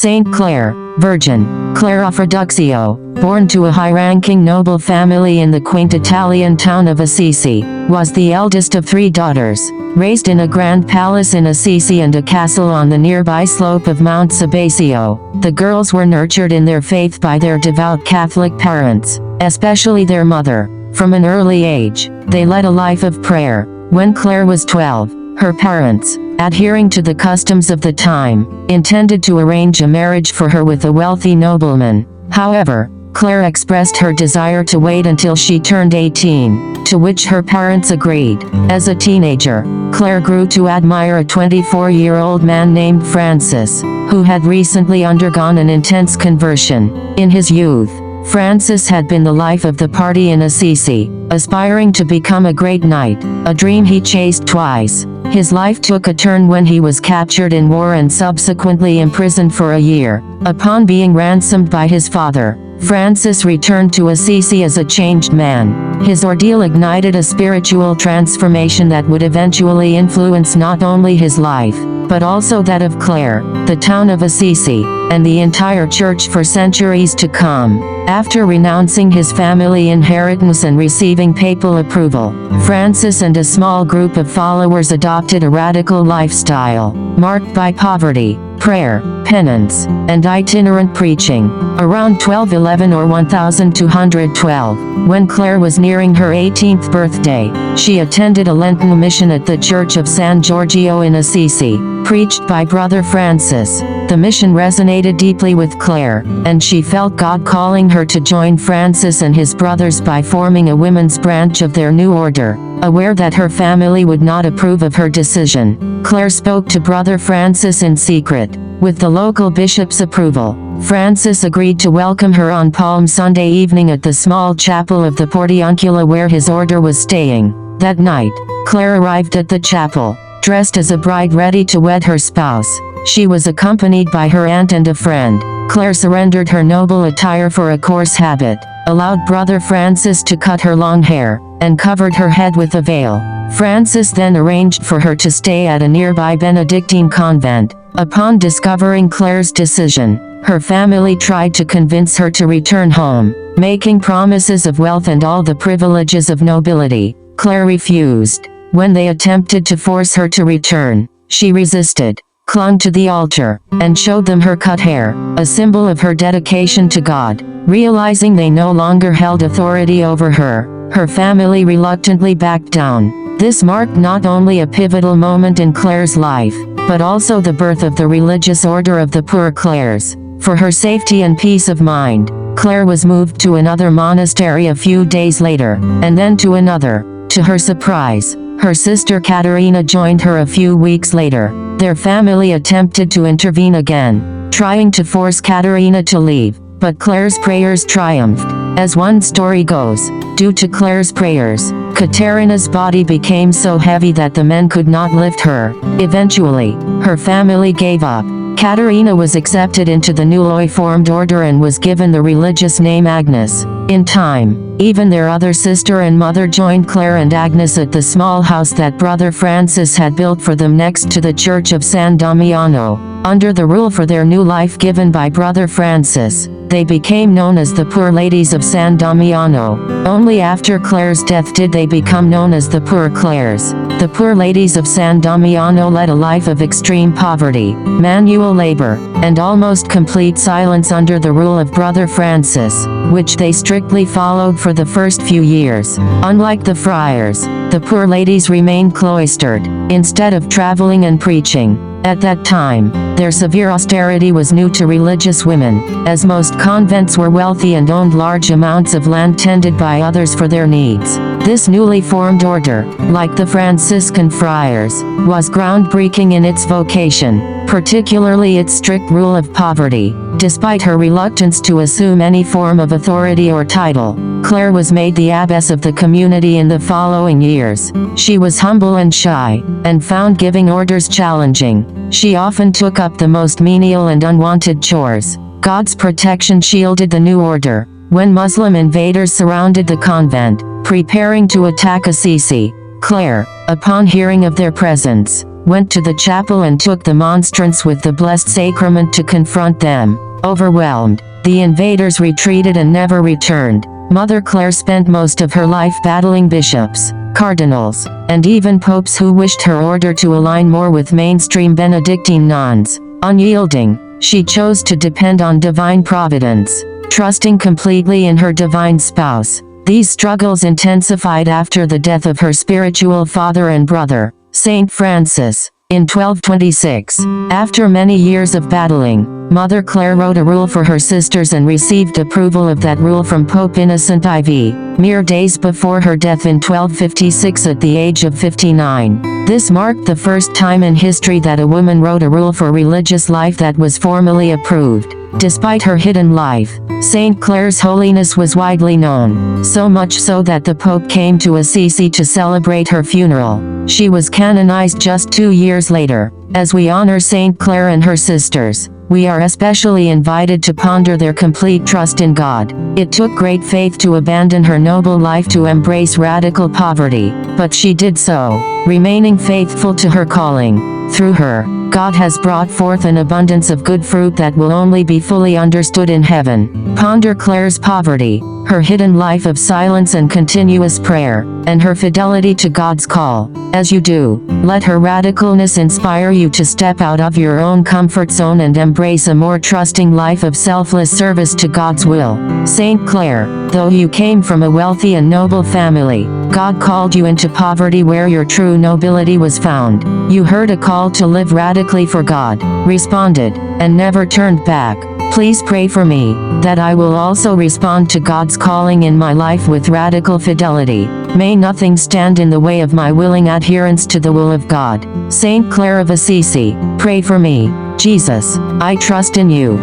Saint Clare, Virgin, Clare of Reduxio, born to a high-ranking noble family in the quaint Italian town of Assisi, was the eldest of 3 daughters. Raised in a grand palace in Assisi and a castle on the nearby slope of Mount Sabasio, the girls were nurtured in their faith by their devout Catholic parents, especially their mother. From an early age, they led a life of prayer. When Clare was 12, her parents, adhering to the customs of the time, intended to arrange a marriage for her with a wealthy nobleman. However, Clare expressed her desire to wait until she turned 18, to which her parents agreed. As a teenager, Clare grew to admire a 24-year-old man named Francis, who had recently undergone an intense conversion. In his youth, Francis had been the life of the party in Assisi, aspiring to become a great knight, a dream he chased twice. His life took a turn when he was captured in war and subsequently imprisoned for a year. Upon being ransomed by his father, Francis returned to Assisi as a changed man. His ordeal ignited a spiritual transformation that would eventually influence not only his life, but also that of Clare, the town of Assisi, and the entire church for centuries to come. After renouncing his family inheritance and receiving papal approval, Francis and a small group of followers adopted a radical lifestyle, marked by poverty, prayer, penance, and itinerant preaching. Around 1211 or 1212, when Clare was nearing her 18th birthday, she attended a Lenten mission at the Church of San Giorgio in Assisi, preached by Brother Francis. The mission resonated deeply with Clare, and she felt God calling her to join Francis and his brothers by forming a women's branch of their new order. Aware that her family would not approve of her decision, Clare spoke to Brother Francis in secret. With the local bishop's approval, Francis agreed to welcome her on Palm Sunday evening at the small chapel of the Portiuncula where his order was staying. That night, Clare arrived at the chapel, dressed as a bride ready to wed her spouse. She was accompanied by her aunt and a friend. Clare surrendered her noble attire for a coarse habit, allowed Brother Francis to cut her long hair, and covered her head with a veil. Francis then arranged for her to stay at a nearby Benedictine convent. Upon discovering Clare's decision, her family tried to convince her to return home, making promises of wealth and all the privileges of nobility. Clare refused. When they attempted to force her to return, she resisted, clung to the altar, and showed them her cut hair, a symbol of her dedication to God. Realizing they no longer held authority over her, her family reluctantly backed down. This marked not only a pivotal moment in Clare's life, but also the birth of the religious order of the Poor Clares. For her safety and peace of mind, Clare was moved to another monastery a few days later, and then to another. To her surprise, her sister Caterina joined her a few weeks later. Their family attempted to intervene again, trying to force Caterina to leave, but Clare's prayers triumphed. As one story goes, due to Clare's prayers, Caterina's body became so heavy that the men could not lift her. Eventually, her family gave up. Caterina was accepted into the newly formed order and was given the religious name Agnes. In time, even their other sister and mother joined Clare and Agnes at the small house that Brother Francis had built for them next to the Church of San Damiano. Under the rule for their new life given by Brother Francis, they became known as the Poor Ladies of San Damiano. Only after Clare's death did they become known as the Poor Clares. The Poor Ladies of San Damiano led a life of extreme poverty, manual labor, and almost complete silence under the rule of Brother Francis, which they strictly followed for the first few years. Unlike the friars, the Poor Ladies remained cloistered, instead of traveling and preaching. At that time, their severe austerity was new to religious women, as most convents were wealthy and owned large amounts of land tended by others for their needs. This newly formed order, like the Franciscan friars, was groundbreaking in its vocation, particularly its strict rule of poverty. Despite her reluctance to assume any form of authority or title, Clare was made the abbess of the community in the following years. She was humble and shy, and found giving orders challenging. She often took up the most menial and unwanted chores. God's protection shielded the new order. When Muslim invaders surrounded the convent, preparing to attack Assisi, Clare, upon hearing of their presence, went to the chapel and took the monstrance with the blessed sacrament to confront them. Overwhelmed, the invaders retreated and never returned. Mother Clare spent most of her life battling bishops, cardinals, and even popes who wished her order to align more with mainstream Benedictine nuns. Unyielding, she chose to depend on divine providence, trusting completely in her divine spouse. These struggles intensified after the death of her spiritual father and brother, Saint Francis, in 1226. After many years of battling, Mother Clare wrote a rule for her sisters and received approval of that rule from Pope Innocent IV, mere days before her death in 1256 at the age of 59. This marked the first time in history that a woman wrote a rule for religious life that was formally approved. Despite her hidden life, Saint Clare's holiness was widely known, so much so that the Pope came to Assisi to celebrate her funeral. She was canonized just 2 years later. As we honor Saint Clare and her sisters, we are especially invited to ponder their complete trust in God. It took great faith to abandon her noble life to embrace radical poverty, but she did so, remaining faithful to her calling. Through her, God has brought forth an abundance of good fruit that will only be fully understood in heaven. Ponder Clare's poverty, her hidden life of silence and continuous prayer, and her fidelity to God's call. As you do, let her radicalness inspire you to step out of your own comfort zone and embrace a more trusting life of selfless service to God's will. Saint Clare, though you came from a wealthy and noble family, God called you into poverty where your true nobility was found. You heard a call to live radically for God, responded, and never turned back. Please pray for me, that I will also respond to God's calling in my life with radical fidelity. May nothing stand in the way of my willing adherence to the will of God. Saint Clare of Assisi, pray for me. Jesus, I trust in you.